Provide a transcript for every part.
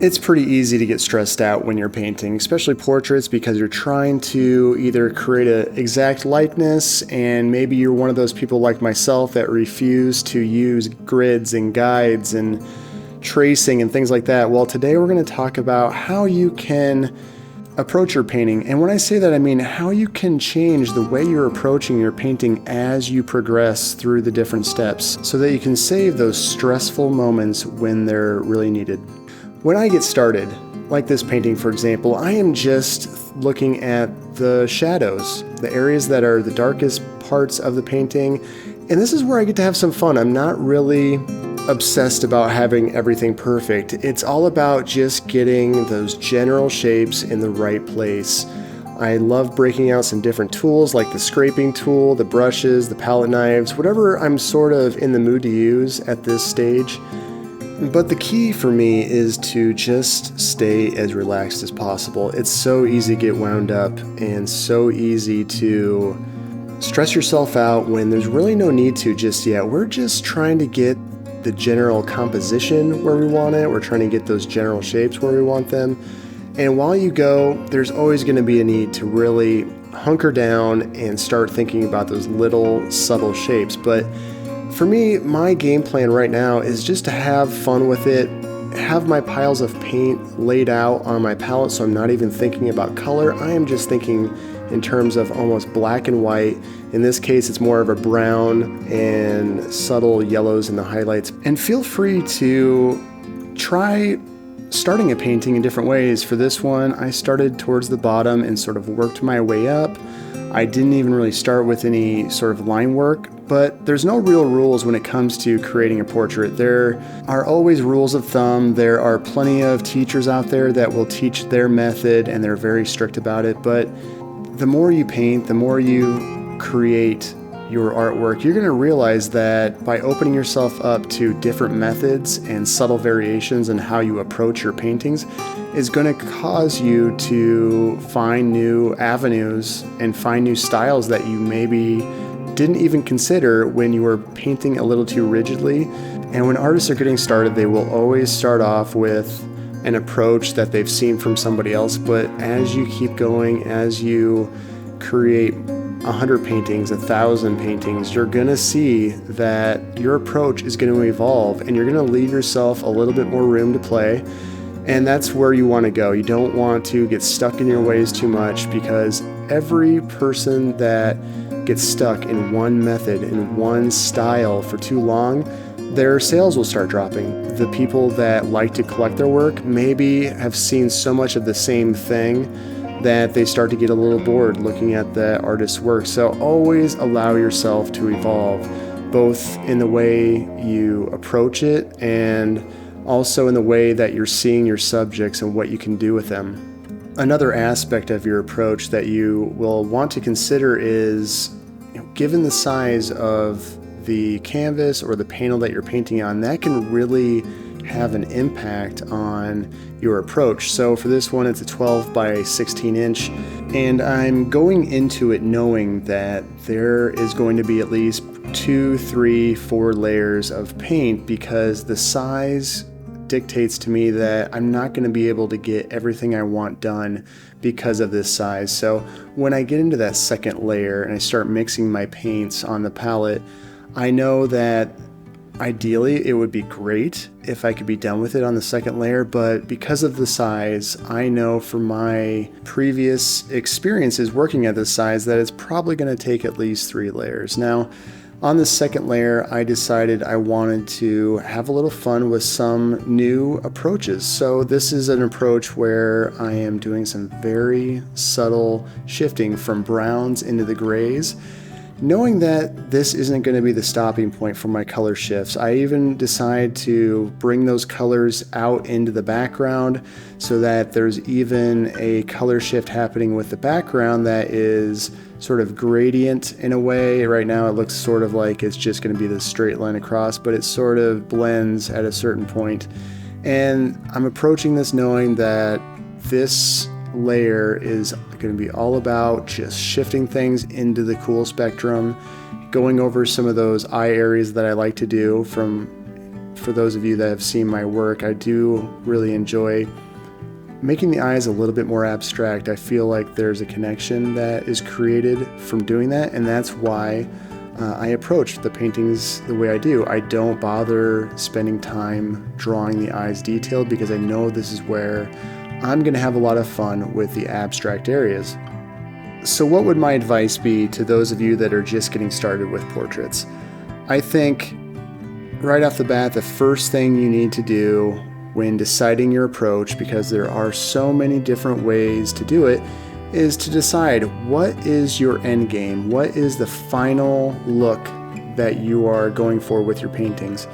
It's pretty easy to get stressed out when you're painting, especially portraits, because you're trying to either create an exact likeness, and maybe you're one of those people like myself that refuse to use grids and guides and tracing and things like that. Well, today we're going to talk about how you can approach your painting. And when I say that, I mean how you can change the way you're approaching your painting as you progress through the different steps so that you can save those stressful moments when they're really needed. When I get started, like this painting for example, I am just looking at the shadows, the areas that are the darkest parts of the painting, and this is where I get to have some fun. I'm not really obsessed about having everything perfect. It's all about just getting those general shapes in the right place. I love breaking out some different tools like the scraping tool, the brushes, the palette knives, whatever I'm sort of in the mood to use at this stage. But the key for me is to just stay as relaxed as possible. It's so easy to get wound up and so easy to stress yourself out when there's really no need to just yet. We're just trying to get the general composition where we want it. We're trying to get those general shapes where we want them. And while you go, there's always going to be a need to really hunker down and start thinking about those little subtle shapes. But for me, my game plan right now is just to have fun with it, have my piles of paint laid out on my palette so I'm not even thinking about color. I am just thinking in terms of almost black and white. In this case, it's more of a brown and subtle yellows in the highlights. And feel free to try starting a painting in different ways. For this one, I started towards the bottom and sort of worked my way up. I didn't even really start with any sort of line work, but there's no real rules when it comes to creating a portrait. There are always rules of thumb. There are plenty of teachers out there that will teach their method and they're very strict about it, but the more you paint, the more you create your artwork, you're going to realize that by opening yourself up to different methods and subtle variations in how you approach your paintings is going to cause you to find new avenues and find new styles that you maybe didn't even consider when you were painting a little too rigidly. And when artists are getting started, they will always start off with an approach that they've seen from somebody else, but as you keep going, as you create 100 paintings, 1,000 paintings, you're gonna see that your approach is gonna evolve and you're gonna leave yourself a little bit more room to play. And that's where you wanna go. You don't want to get stuck in your ways too much, because every person that gets stuck in one method, in one style for too long, their sales will start dropping. The people that like to collect their work maybe have seen so much of the same thing that they start to get a little bored looking at the artist's work. So always allow yourself to evolve, both in the way you approach it and also in the way that you're seeing your subjects and what you can do with them. Another aspect of your approach that you will want to consider is, given the size of the canvas or the panel that you're painting on, that can really have an impact on your approach. So for this one, it's a 12 by 16 inch, and I'm going into it knowing that there is going to be at least 2, 3, 4 layers of paint, because the size dictates to me that I'm not going to be able to get everything I want done because of this size. So when I get into that second layer and I start mixing my paints on the palette, I know that ideally it would be great if I could be done with it on the second layer, but because of the size, I know from my previous experiences working at this size that it's probably going to take at least 3 layers. Now, on the second layer, I decided I wanted to have a little fun with some new approaches. So this is an approach where I am doing some very subtle shifting from browns into the grays, knowing that this isn't going to be the stopping point for my color shifts. I even decide to bring those colors out into the background so that there's even a color shift happening with the background that is sort of gradient in a way. Right now it looks sort of like it's just going to be this straight line across, but it sort of blends at a certain point. And I'm approaching this knowing that this layer is going to be all about just shifting things into the cool spectrum, going over some of those eye areas that I like to do from for those of you that have seen my work, I do really enjoy making the eyes a little bit more abstract. I feel like there's a connection that is created from doing that, and that's why I approach the paintings the way I do. I don't bother spending time drawing the eyes detailed because I know this is where I'm going to have a lot of fun with the abstract areas. So what would my advice be to those of you that are just getting started with portraits? I think right off the bat, the first thing you need to do when deciding your approach, because there are so many different ways to do it, is to decide what is your end game, what is the final look that you are going for with your paintings.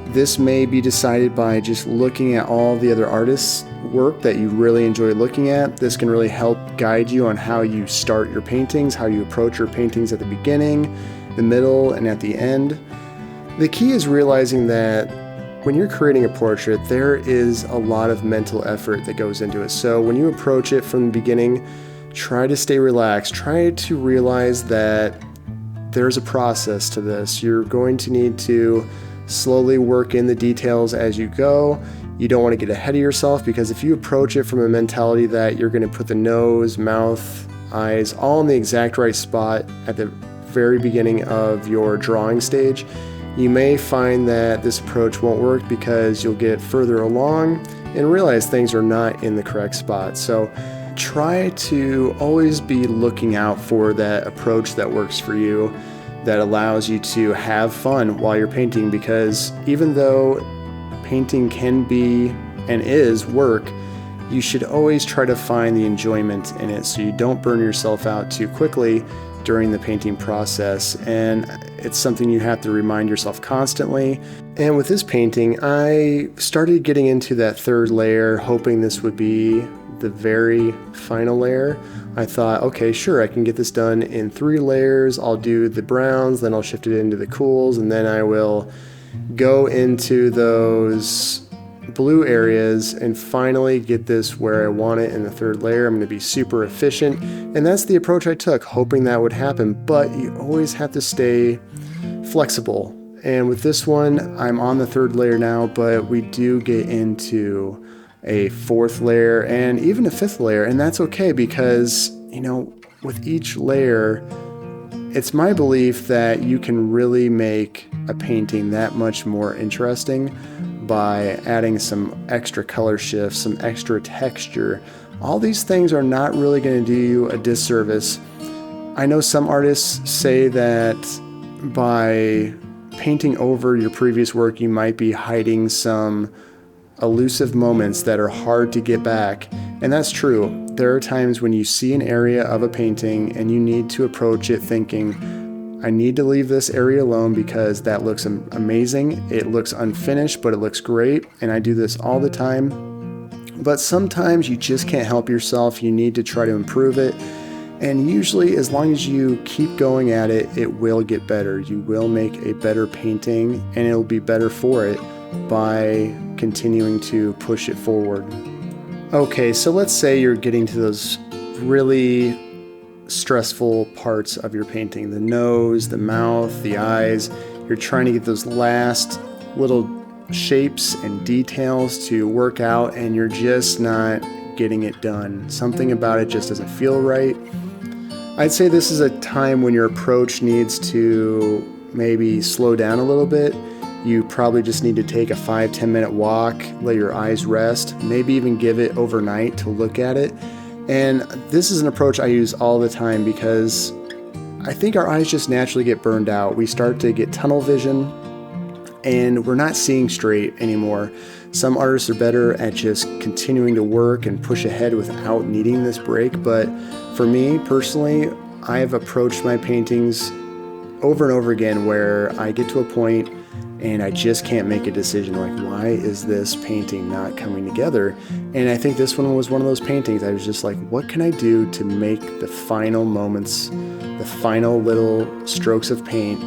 This may be decided by just looking at all the other artists' work that you really enjoy looking at. This can really help guide you on how you start your paintings, how you approach your paintings at the beginning, the middle, and at the end. The key is realizing that when you're creating a portrait, there is a lot of mental effort that goes into it. So when you approach it from the beginning, try to stay relaxed. Try to realize that there's a process to this. You're going to need to slowly work in the details as you go. You don't want to get ahead of yourself, because if you approach it from a mentality that you're going to put the nose, mouth, eyes all in the exact right spot at the very beginning of your drawing stage, you may find that this approach won't work because you'll get further along and realize things are not in the correct spot. So try to always be looking out for that approach that works for you, that allows you to have fun while you're painting, because even though painting can be and is work, you should always try to find the enjoyment in it so you don't burn yourself out too quickly during the painting process. And it's something you have to remind yourself constantly. And with this painting, I started getting into that third layer, hoping this would be the very final layer. I thought, okay, sure, I can get this done in 3 layers. I'll do the browns, then I'll shift it into the cools, and then I will go into those blue areas and finally get this where I want it in the third layer. I'm going to be super efficient, and that's the approach I took, hoping that would happen. But you always have to stay flexible. And with this one, I'm on the 3rd layer now, but we do get into a 4th layer and even a 5th layer, and that's okay, because with each layer, it's my belief that you can really make a painting that much more interesting by adding some extra color shifts, some extra texture. All these things are not really going to do you a disservice. I know some artists say that by painting over your previous work, you might be hiding some elusive moments that are hard to get back. And that's true. There are times when you see an area of a painting and you need to approach it thinking, I need to leave this area alone because that looks amazing. It looks unfinished, but it looks great. And I do this all the time. But sometimes you just can't help yourself. You need to try to improve it. And usually, as long as you keep going at it, it will get better. You will make a better painting, and it'll be better for it by continuing to push it forward. Okay, so let's say you're getting to those really stressful parts of your painting, the nose, the mouth, the eyes. You're trying to get those last little shapes and details to work out, and you're just not getting it done. Something about it just doesn't feel right. I'd say this is a time when your approach needs to maybe slow down a little bit. You probably just need to take a 5-10 minute walk, let your eyes rest, maybe even give it overnight to look at it. And this is an approach I use all the time because I think our eyes just naturally get burned out. We start to get tunnel vision and we're not seeing straight anymore. Some artists are better at just continuing to work and push ahead without needing this break. But for me personally, I've approached my paintings over and over again where I get to a point and I just can't make a decision. Like, why is this painting not coming together? And I think this one was one of those paintings. I was just like, what can I do to make the final moments, the final little strokes of paint,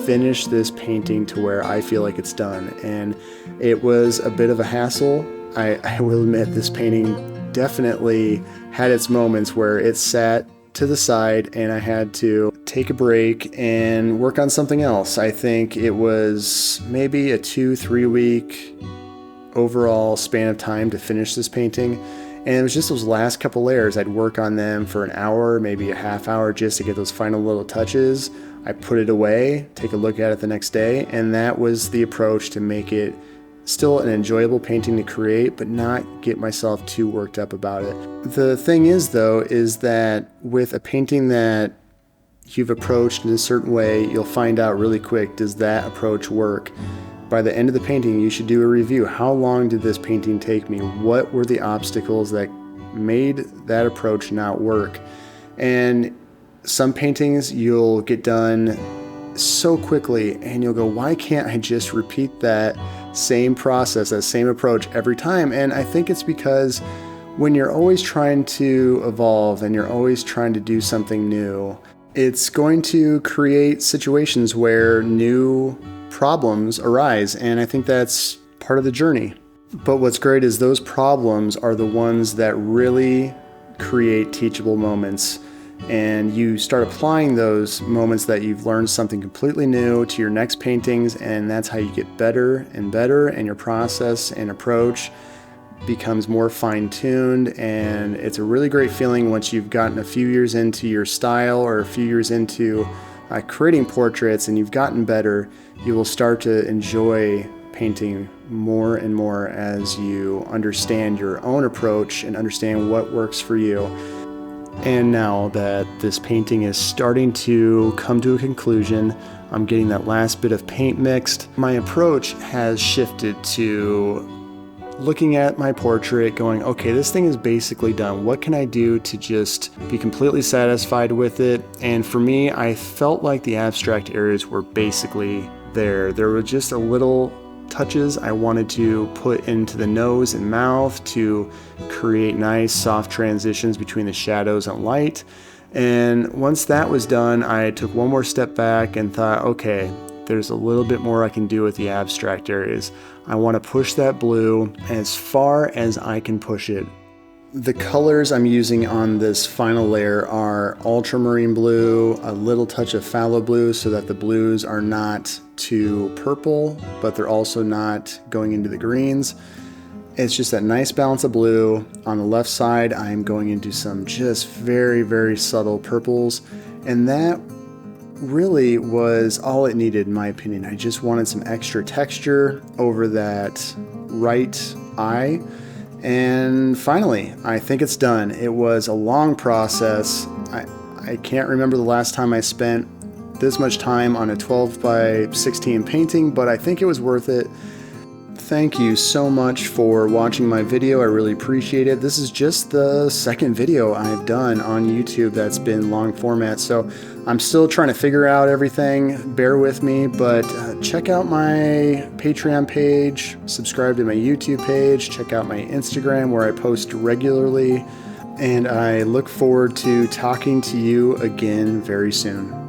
finish this painting to where I feel like it's done? And it was a bit of a hassle. I will admit this painting definitely had its moments where it sat to the side and I had to take a break and work on something else. I think it was maybe a 2-3 week overall span of time to finish this painting. And it was just those last couple layers. I'd work on them for an hour, maybe a half hour, just to get those final little touches. I put it away, take a look at it the next day, and that was the approach to make it still an enjoyable painting to create, but not get myself too worked up about it. The thing is, though, is that with a painting that you've approached in a certain way, you'll find out really quick, does that approach work? By the end of the painting, you should do a review. How long did this painting take me? What were the obstacles that made that approach not work? And some paintings you'll get done so quickly and you'll go, why can't I just repeat that same process, that same approach every time? And I think it's because when you're always trying to evolve and you're always trying to do something new, it's going to create situations where new problems arise, and I think that's part of the journey. But what's great is those problems are the ones that really create teachable moments, and you start applying those moments that you've learned something completely new to your next paintings, and that's how you get better and better, and your process and approach becomes more fine-tuned. And it's a really great feeling once you've gotten a few years into your style or a few years into creating portraits and you've gotten better. You will start to enjoy painting more and more as you understand your own approach and understand what works for you. And now that this painting is starting to come to a conclusion, I'm getting that last bit of paint mixed, my approach has shifted to looking at my portrait going, okay, this thing is basically done. What can I do to just be completely satisfied with it? And for me, I felt like the abstract areas were basically there. There were just a little touches I wanted to put into the nose and mouth to create nice soft transitions between the shadows and light. And once that was done, I took one more step back and thought, okay, there's a little bit more I can do with the abstract areas. I want to push that blue as far as I can push it. The colors I'm using on this final layer are ultramarine blue, a little touch of phthalo blue so that the blues are not too purple, but they're also not going into the greens. It's just that nice balance of blue. On the left side, I'm going into some just very, very subtle purples, and that really was all it needed in my opinion. I just wanted some extra texture over that right eye. And finally, I think it's done. It was a long process. I can't remember the last time I spent this much time on a 12 by 16 painting, but I think it was worth it. Thank you so much for watching my video. I really appreciate it. This is just the second video I've done on YouTube that's been long format, so I'm still trying to figure out everything. Bear with me, but check out my Patreon page, subscribe to my YouTube page, check out my Instagram where I post regularly, and I look forward to talking to you again very soon.